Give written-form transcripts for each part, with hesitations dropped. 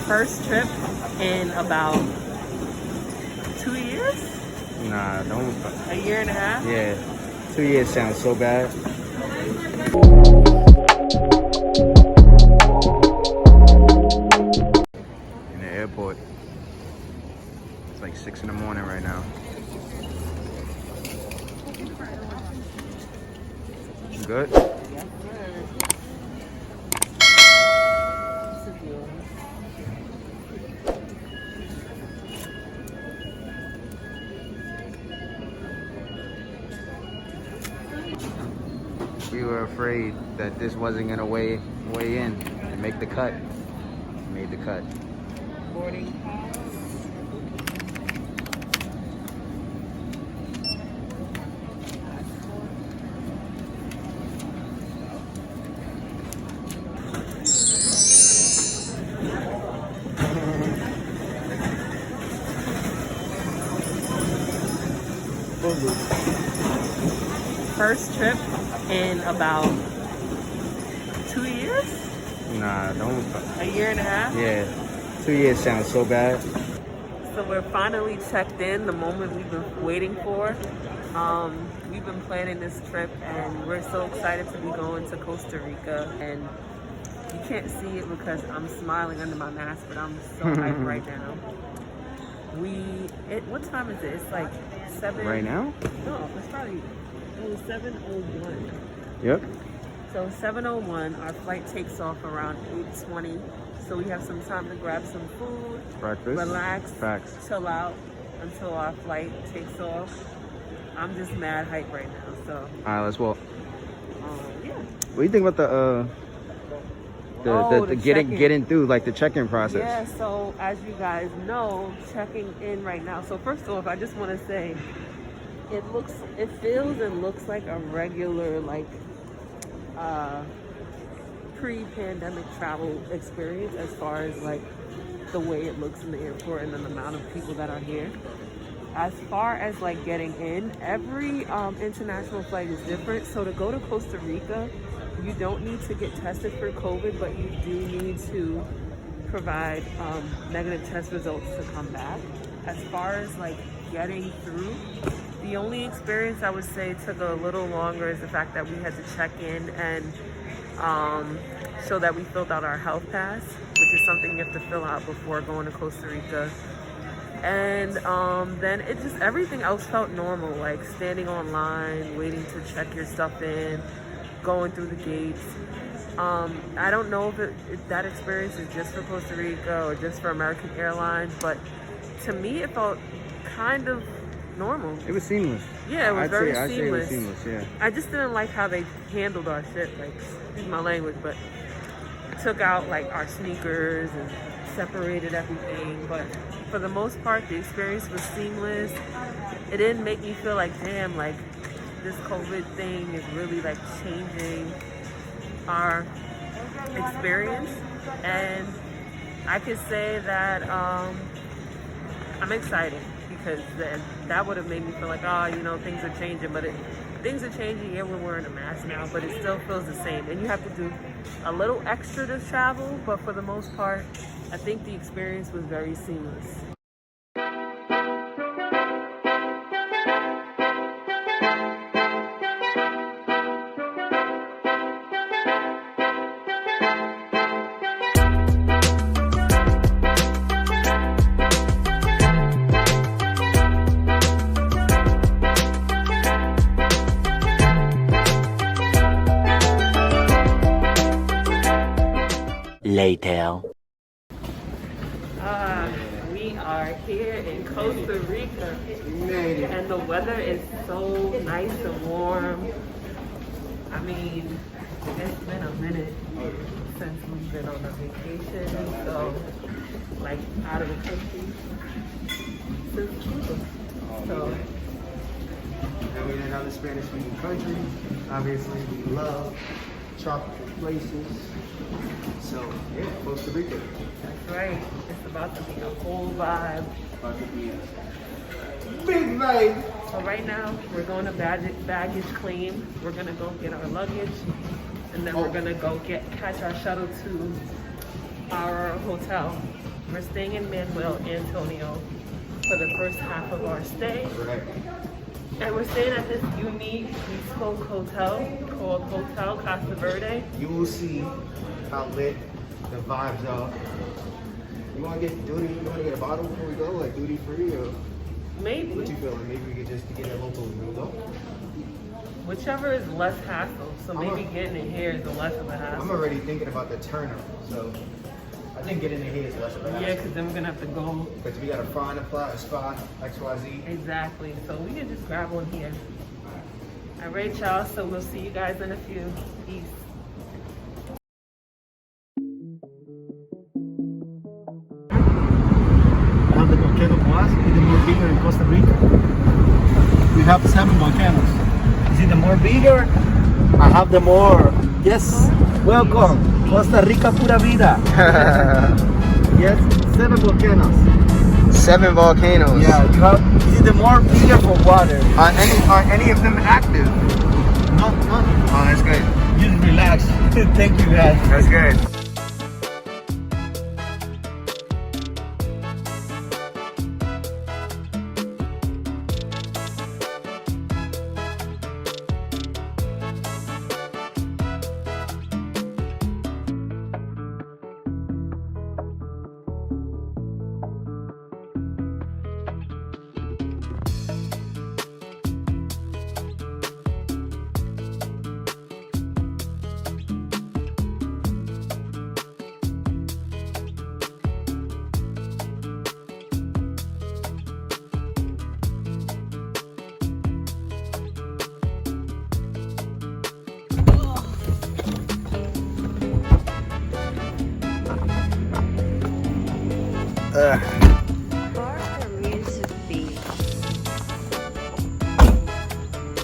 First trip in about 2 years? Nah, don't. A year and a half? Yeah, 2 years sounds so bad. In the airport. It's like 6 in the morning right now. Good? Yes, sir. This is yours. We were afraid that this wasn't gonna weigh in and make the cut. Made the cut. Boarding pass. First trip in about 2 years? Nah, don't. A year and a half? Yeah, 2 years sounds so bad. So we're finally checked in, the moment we've been waiting for. We've been planning this trip and we're so excited to be going to Costa Rica. And you can't see it because I'm smiling under my mask, but I'm so hyped right now. What time is it? It's like 7. Right now? No, it's probably 7:01. Yep. So 7:01, our flight takes off around 8:20. So we have some time to grab some food, Breakfast. relax, Facts. chill out until our flight takes off. I'm just mad hype right now. So All right, let's walk. yeah. What do you think about the the getting through, like the check-in process? Yeah, so as you guys know, checking in right now. So first off, I just want to say it feels and looks like a regular pre-pandemic travel experience as far as like the way it looks in the airport and then the amount of people that are here. As far as like getting in, every international flight is different. So to go to Costa Rica, you don't need to get tested for COVID, but you do need to provide negative test results to come back. As far as like getting through, the only experience I would say took a little longer is the fact that we had to check in and show that we filled out our health pass, which is something you have to fill out before going to Costa Rica. And then everything else felt normal, like standing online, waiting to check your stuff in, going through the gates. I don't know if that experience is just for Costa Rica or just for American Airlines, but to me it felt kind of normal. It was seamless. Yeah, it was very I'd say it was seamless. seamless, yeah. I just didn't like how they handled our shit, like, excuse my language, but took out like our sneakers and separated everything. But for the most part, the experience was seamless. It didn't make me feel like, damn, like this COVID thing is really like changing our experience. And I could say that I'm excited because then that would have made me feel like, things are changing, but things are changing. Yeah, we're wearing a mask now, but it still feels the same. And you have to do a little extra to travel, but for the most part, I think the experience was very seamless. Later. We are here in Costa Rica and the weather is so nice and warm. I mean, it's been a minute since we've been on a vacation, so like out of the country since Cuba. So And we're in another Spanish-speaking country. Obviously, we love tropical places. So, yeah, Costa Rica. that's right. It's about to be a whole vibe. About to be a big vibe. So right now, we're going to baggage claim. We're going to go get our luggage. And then we're going to go catch our shuttle to our hotel. We're staying in Manuel Antonio for the first half of our stay. Right. And we're staying at this unique bespoke hotel called Hotel Costa Verde. You will see how lit the vibes are. You want to get duty? You want to get a bottle before we go, like duty free, or Maybe. what you feeling? Maybe we could just get it local when we go. Whichever is less hassle. So maybe getting it here is the less of a hassle. I'm already thinking about the turn-up, so I think getting it here is less of a hassle. Yeah, because then we're going to have to go. Because we got to find a spot, XYZ. Exactly. So we can just grab one here. All right, y'all. So we'll see you guys in a few. Peace. Have the volcano plus, is it more bigger in Costa Rica? We have 7 volcanoes. Is it the more bigger? I have the more. Yes, welcome. Costa Rica pura vida. Yes, 7 volcanoes. 7 volcanoes. Yeah, you have. Is it the more bigger for water? Are any of them active? No. Oh, that's good. Just relax. Thank you guys. That's good.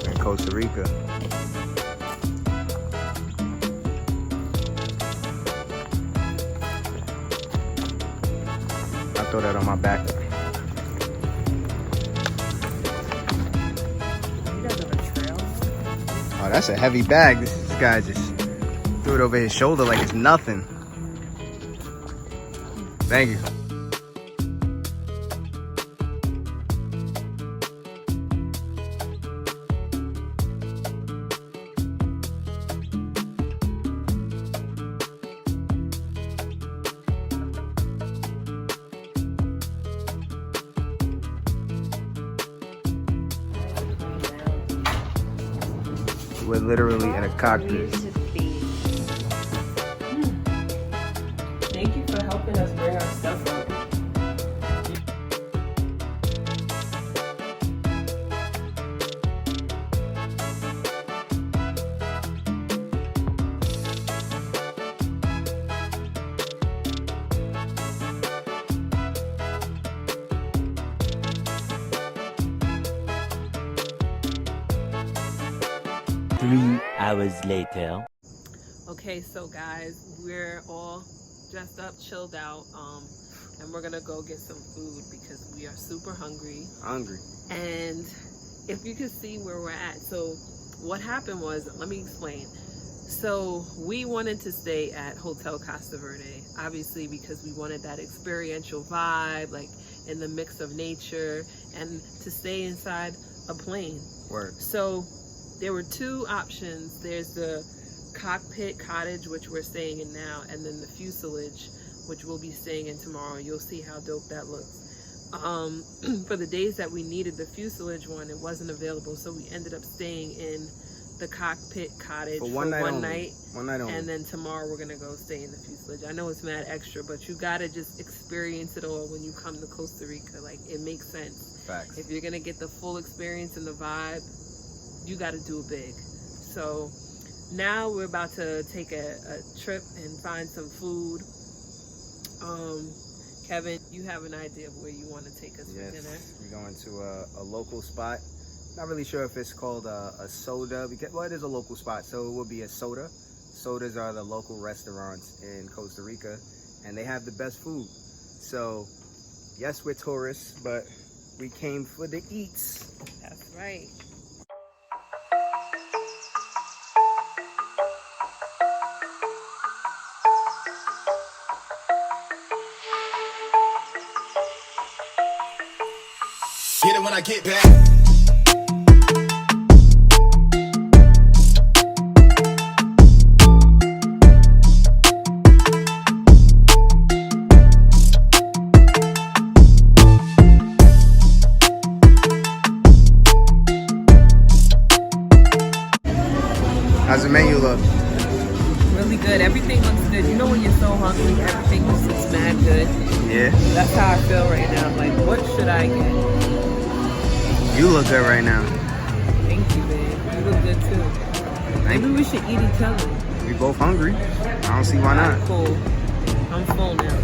In Costa Rica. I'll throw that on my back. Oh, that's a heavy bag. This guy just threw it over his shoulder like it's nothing. Thank you. We're literally in a cockpit. Thank you for helping us bring our stuff up. Three hours later. Okay, so guys, we're all dressed up, chilled out, and we're gonna go get some food because we are super hungry. Hungry. And if you could see where we're at, so what happened was, let me explain. So we wanted to stay at Hotel Costa Verde, obviously because we wanted that experiential vibe, like in the mix of nature, and to stay inside a plane. Word. So there were 2 options. There's the cockpit cottage, which we're staying in now, and then the fuselage, which we'll be staying in tomorrow. You'll see how dope that looks. For the days that we needed the fuselage one, it wasn't available, so we ended up staying in the cockpit cottage for one night. One night only. And then tomorrow we're gonna go stay in the fuselage. I know it's mad extra, but you gotta just experience it all when you come to Costa Rica. Like, it makes sense. Facts. If you're gonna get the full experience and the vibe, you gotta do it big. So now we're about to take a trip and find some food. Kevin, you have an idea of where you want to take us for dinner? Yes, we're going to a local spot. Not really sure if it's called a soda, because, well, it is a local spot, so it will be a soda. Sodas are the local restaurants in Costa Rica, and they have the best food. So, yes, we're tourists, but we came for the eats. That's right. it when I get back. How's the menu look? Really good. Everything looks good. You know when you're so hungry, everything just looks mad good. Yeah. That's how I feel right now. I'm like, what should I get? You look good right now. Thank you, babe. You look good too. Maybe we should eat each other. We both hungry. I don't see why not. Cool. I'm full now.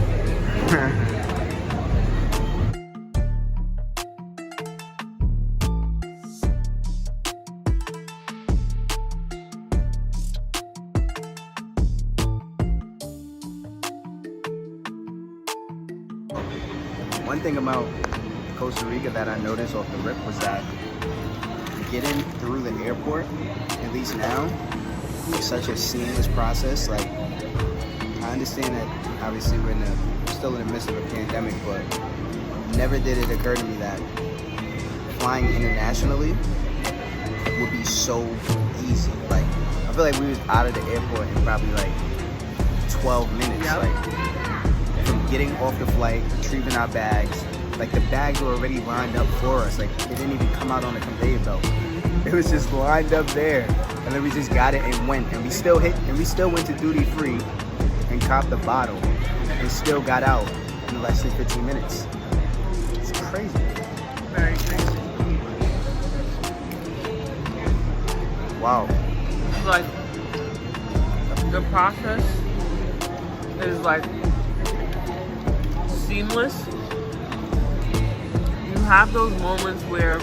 One thing about Costa Rica that I noticed off the rip was that getting through the airport, at least now, is such a seamless process. Like, I understand that obviously we're still in the midst of a pandemic, but never did it occur to me that flying internationally would be so easy. Like, I feel like we was out of the airport in probably like 12 minutes. Yep. Like, from getting off the flight, retrieving our bags, like the bags were already lined up for us. Like, they didn't even come out on the conveyor belt. It was just lined up there, and then we just got it and went. And we still went to duty free and copped the bottle, and still got out in less than 15 minutes. It's crazy. Very crazy. Wow. Like, the process is like seamless. You have those moments where,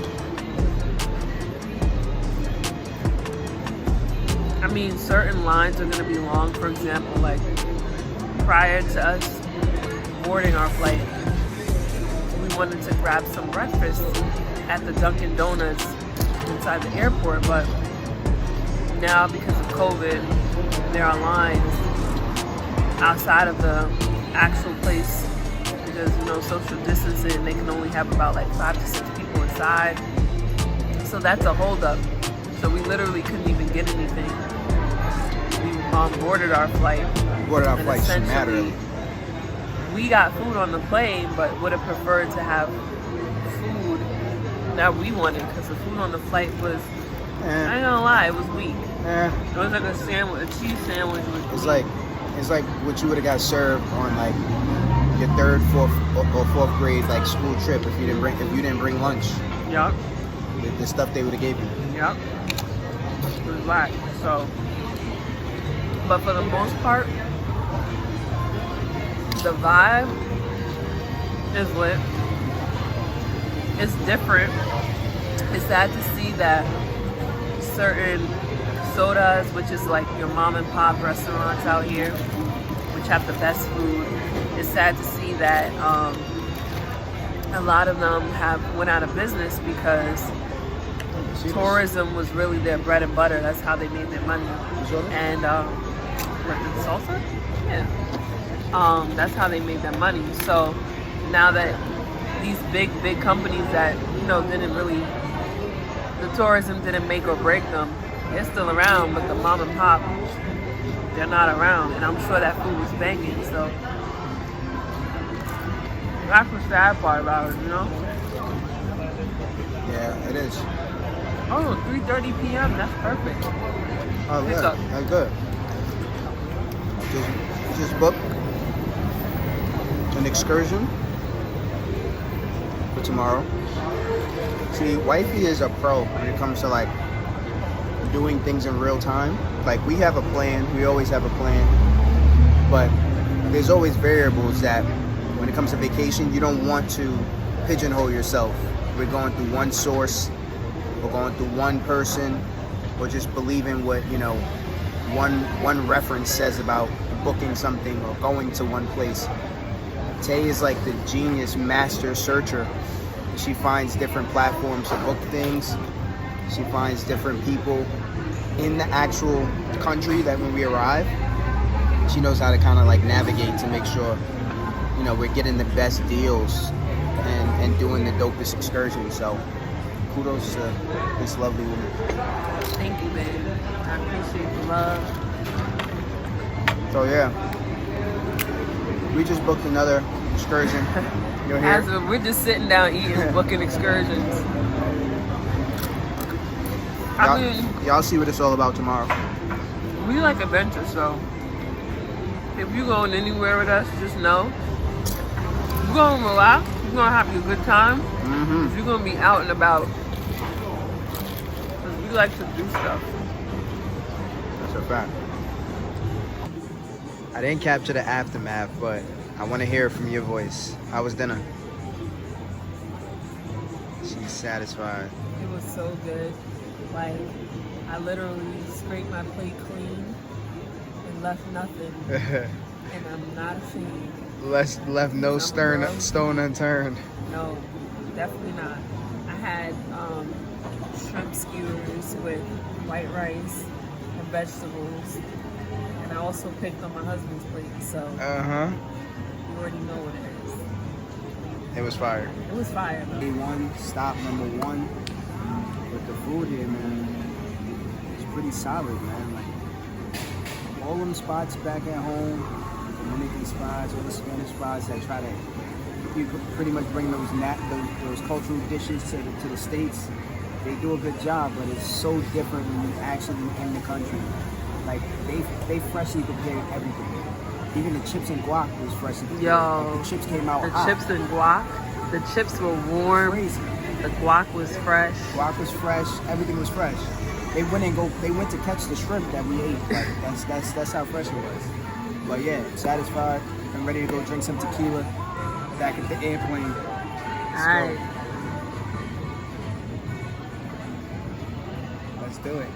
I mean, certain lines are going to be long. For example, like prior to us boarding our flight, we wanted to grab some breakfast at the Dunkin' Donuts inside the airport, but now because of COVID, there are lines outside of the actual place because, you know, social distancing, they can only have about like 5 to 6 people inside. So that's a holdup. So we literally couldn't even get anything. We boarded our flight. Boarded our and flight essentially, we got food on the plane, but would have preferred to have food that we wanted because the food on the flight was, I ain't gonna lie, it was weak. It was like a sandwich, a cheese sandwich. It's like what you would have got served on like your 3rd, 4th, or 4th grade like school trip if you didn't bring lunch. Yup. The stuff they would have gave you. Yup. It was black. So, but for the most part, the vibe is lit. It's different. It's sad to see that certain sodas, which is like your mom and pop restaurants out here, which have the best food. It's sad to see that a lot of them went out of business because tourism was really their bread and butter. That's how they made their money. And what, the salsa? Yeah. That's how they made their money. So now that these big companies that, you know, didn't really, the tourism didn't make or break them, they're still around, but the mom and pop, they're not around. And I'm sure that food was banging, so that's the sad part about it, you know? Yeah, it is. Oh, 3:30 p.m., that's perfect. Oh, Pick yeah, up. that's good. Just booked an excursion for tomorrow. See, wifey is a pro when it comes to like doing things in real time. Like, we have a plan, we always have a plan, but there's always variables that when it comes to vacation, you don't want to pigeonhole yourself. We're going through one source, we're going through one person, or just believing what, you know, one reference says about booking something or going to one place. Tay is like the genius master searcher. She finds different platforms to book things. She finds different people in the actual country that when we arrive, she knows how to kind of like navigate to make sure, you know, we're getting the best deals and doing the dopest excursion. So kudos to this lovely woman. Thank you, babe. I appreciate the love. So yeah, we just booked another excursion. You're here. We're just sitting down eating, booking excursions. I mean, Y'all see what it's all about tomorrow. we like adventure, so if you're going anywhere with us, just know you're going to relax, you're going to have a good time. Mm-hmm. You're going to be out and about. Because we like to do stuff. That's a fact. I didn't capture the aftermath, but I want to hear it from your voice. How was dinner? She's satisfied. It was so good. Like, I literally scraped my plate clean and left nothing. And I'm not ashamed. Left no stone unturned. No, definitely not. I had shrimp skewers with white rice and vegetables. And I also picked on my husband's plate, so you already know what it is. It was fire. It was fire, though. A1, stop number 1. But the food here, man, is pretty solid, man. Like, all them spots back at home, the Dominican spots, all the Spanish spots that try to pretty much bring those cultural dishes to the States, they do a good job, but it's so different when you actually in the country. Like, they freshly prepared everything. Even the chips and guac was freshly prepared. Yo, Like, the chips came out the hot. chips and guac, the chips were warm. Crazy. The guac was fresh. Guac was fresh. Everything was fresh. They went to catch the shrimp that we ate. Like, that's how fresh it was. But yeah, satisfied. I'm ready to go drink some tequila back at the airplane. Alright. Let's do it.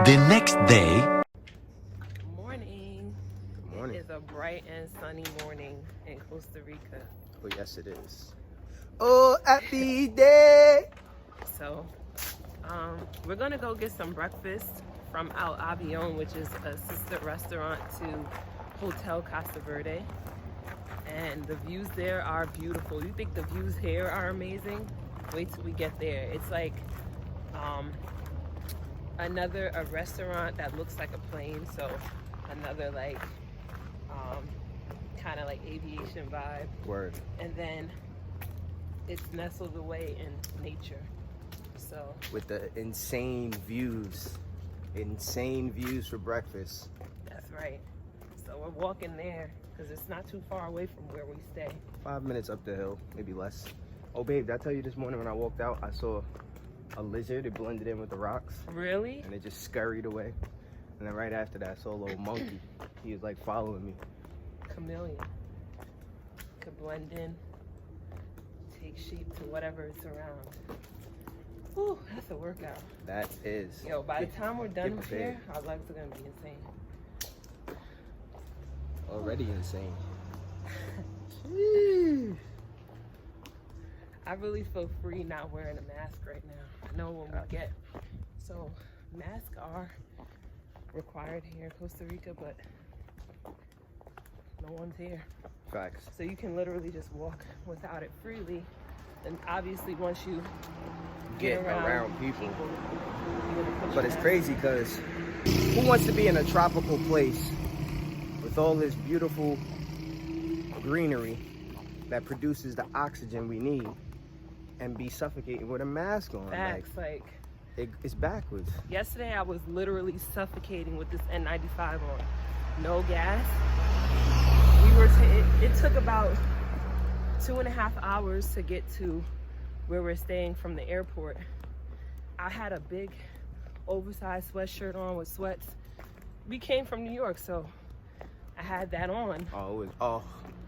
The next day. Morning. Good morning. It's a bright and sunny morning in Costa Rica. Oh, yes, it is. Oh, happy day. So, we're gonna go get some breakfast from El Avion, which is a sister restaurant to Hotel Costa Verde. And the views there are beautiful. You think the views here are amazing? Wait till we get there. It's like a restaurant that looks like a plane, so another like kind of like aviation vibe. Word. And then it's nestled away in nature. So With the insane views for breakfast. that's right. So we're walking there because it's not too far away from where we stay. 5 minutes up the hill, maybe less. Oh, babe, did I tell you this morning when I walked out, I saw a lizard. It blended in with the rocks. Really? And it just scurried away. And then right after that, I saw a little monkey. He was like following me. Chameleon. Could blend in, take shape to whatever it's around. Whew, that's a workout. That is. Yo, by the time we're done get here, our legs are gonna be insane. Already insane. I really feel free not wearing a mask right now. I know when we get. So, masks are required here in Costa Rica, but no one's here. Facts. So you can literally just walk without it freely. And obviously once you get around people, you're gonna put But your it's mask crazy because who wants to be in a tropical place with all this beautiful greenery that produces the oxygen we need and be suffocating with a mask on? Facts, like It's backwards. yesterday I was literally suffocating with this N95 on. No gas. It took about 2.5 hours to get to where we're staying from the airport. I had a big oversized sweatshirt on with sweats. We came from New York, so I had that on. Oh, it was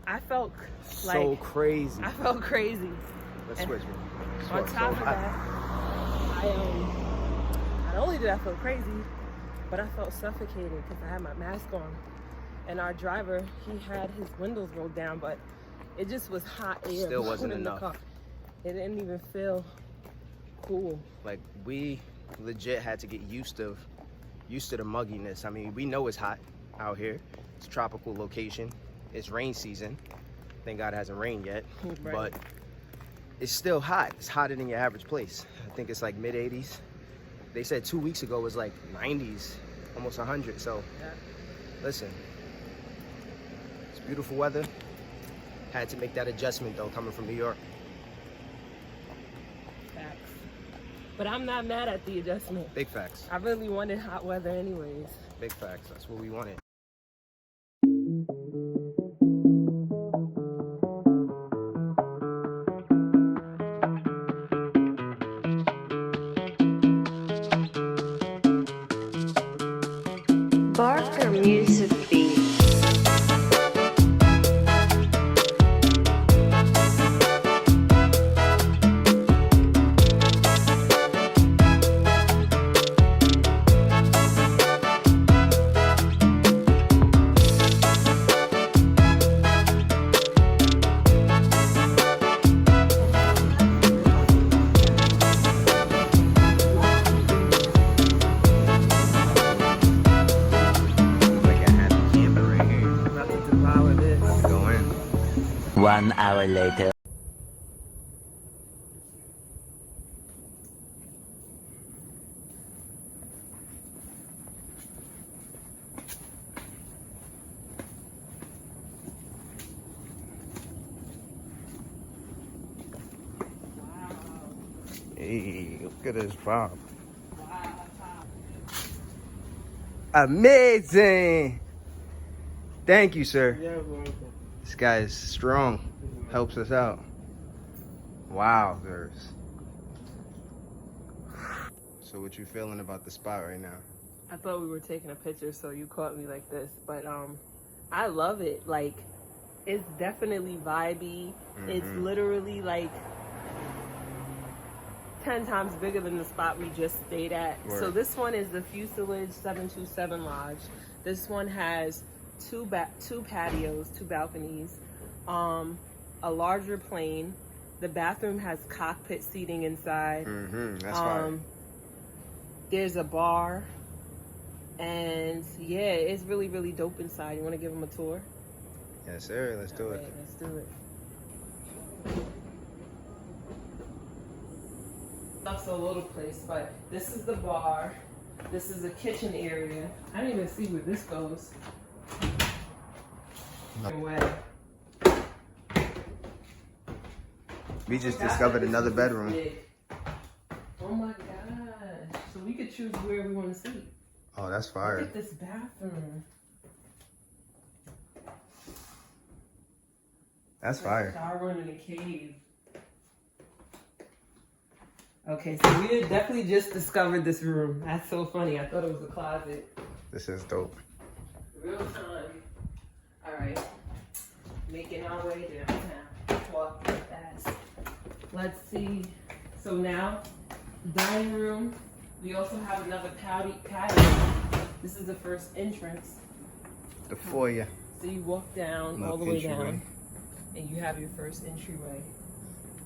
I felt so like crazy. I felt crazy. Let's And switch. on top of that, not only did I feel crazy, but I felt suffocated because I had my mask on. And our driver, he had his windows rolled down, but it just was hot air. Still wasn't blowing in the enough. car. It didn't even feel cool. Like, we legit had to get used to the mugginess. I mean, we know it's hot. out here. It's a tropical location. It's rain season. Thank God it hasn't rained yet, Right. but it's still hot. It's hotter than your average place. I think it's like mid 80s. They said 2 weeks ago it was like 90s, almost 100. So Yeah. listen, it's beautiful weather. Had to make that adjustment though, coming from New York. Facts. But I'm not mad at the adjustment. Big facts. I really wanted hot weather anyways. Big facts. That's what we wanted. Barker Music Beat. Like a happy camper right here. About to devour this. Go in. 1 hour later. Hey, look at this Bob. Amazing. Thank you, sir. Yeah, welcome. This guy is strong. Helps us out. Wow, there's. So what you feeling about the spot right now? I thought we were taking a picture, so you caught me like this. But I love it. Like, it's definitely vibey. It's literally like 10 times bigger than the spot we just stayed at. Word. So this one is the Fuselage 727 Lodge. This one has two patios, two balconies, a larger plane. The bathroom has cockpit seating inside. That's fine. There's a bar, and yeah, it's really, really dope inside. You want to give them a tour? Yes, sir. Let's do All it. right, let's do it. That's a little place, but this is the bar. This is the kitchen area. I didn't even see where this goes. Away. We just discovered another bedroom. Big. Oh my gosh. So we could choose where we want to sleep. Oh, that's Look fire. at this bathroom. That's fire. Shower room in a cave. Okay, so we had definitely just discovered this room. That's so funny. I thought it was a closet. This is dope. Real time. All right. Making our way downtown. Walk fast. Let's see. So now, dining room. We also have another patio. This is the first entrance. The foyer. So you walk down all the way down, and you have your first entryway.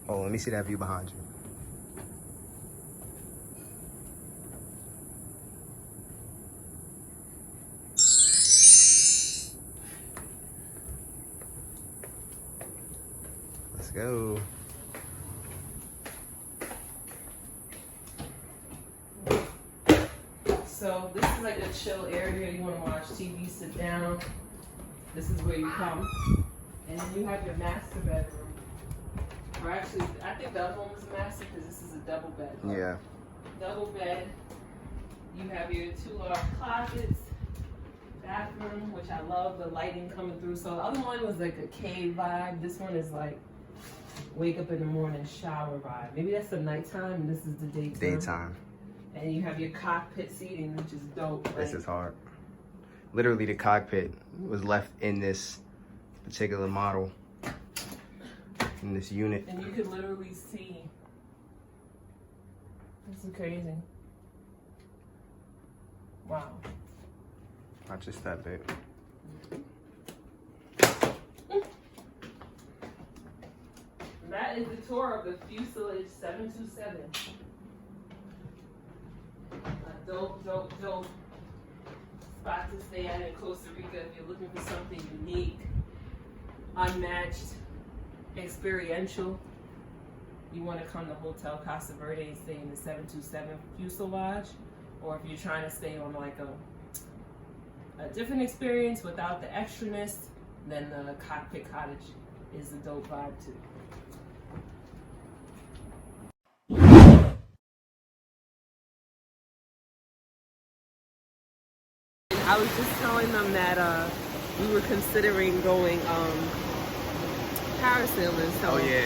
Oh, let me see that view behind you. Let's go. So this is like a chill area. You want to watch TV, sit down. This is where you come. And then you have your master bedroom. Or actually, I think the other one was a master because this is a double bed. Yeah. Double bed. You have your two large closets. Bathroom, which I love the lighting coming through. So the other one was like a cave vibe. This one is like wake up in the morning, shower vibe. Maybe that's the nighttime and this is the daytime. Daytime. And you have your cockpit seating, which is dope. This Like, is hard. Literally, the cockpit was left in this particular model, in this unit. and you could literally see. This is crazy. Wow. Not just that big. That is the tour of the Fuselage 727. A dope spot to stay at in Costa Rica if you're looking for something unique, unmatched, experiential. You want to come to Hotel Costa Verde and stay in the 727 fuselage, or if you're trying to stay on like a different experience without the extraness, then the cockpit cottage is a dope vibe too. I was just telling them that we were considering going parasailing. So Oh yeah.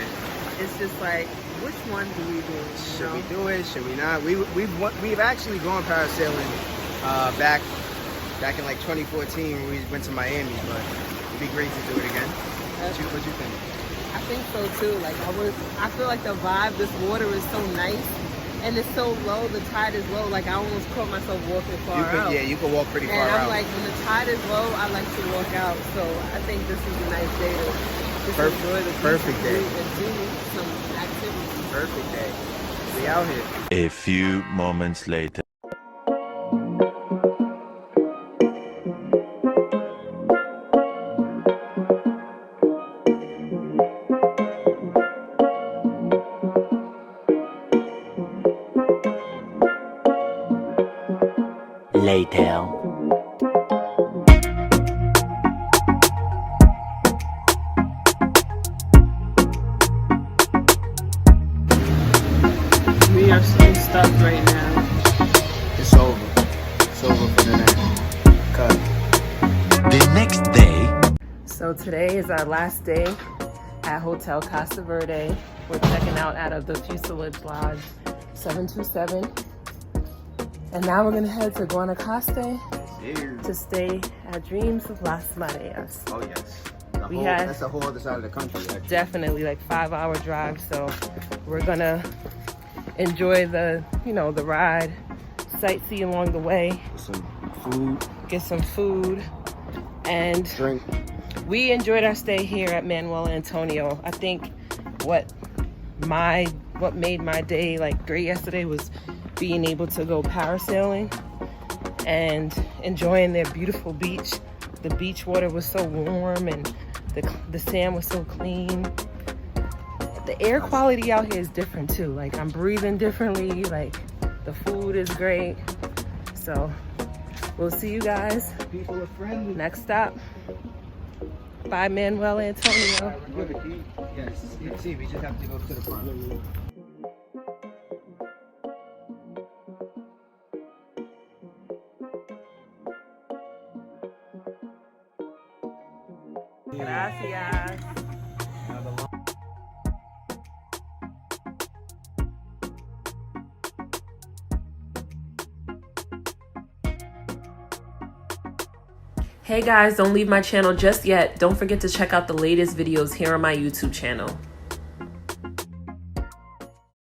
it's just like, which one do we do? Should we do it? Should we not? We've actually gone parasailing back in like 2014 when we went to Miami, but it'd be great to do it again. What you think? I think so too. Like I feel like the vibe, this water is so nice and it's so low. The tide is low. Like I almost caught myself walking far out. Yeah, you can walk pretty far out. out. And I'm like, when the tide is low, I like to walk out. So I think this is a nice day to just enjoy the perfect day and do some activities. Perfect day. We out here. A few moments later. Later. We are so stuck right now. It's over. It's over for the night. Cut. The next day. So today is our last day at Hotel Costa Verde. We're checking out of the fuselage lodge 727. And now we're gonna head to Guanacaste to stay at Dreams of Las Mareas. Oh yes. That's the whole other side of the country. Actually. Definitely like 5-hour drive. So we're gonna enjoy the ride, sightsee along the way. Some food. Get some food and Drink. We enjoyed our stay here at Manuel Antonio. I think what made my day like great yesterday was being able to go parasailing and enjoying their beautiful beach. The beach water was so warm and the sand was so clean. The air quality out here is different too. Like I'm breathing differently, like the food is great. So we'll see you guys People are friendly. next stop. Bye, Manuel Antonio. Yes. See, we just have to go to the front. Gracias. Hey guys, don't leave my channel just yet. Don't forget to check out the latest videos here on my YouTube channel.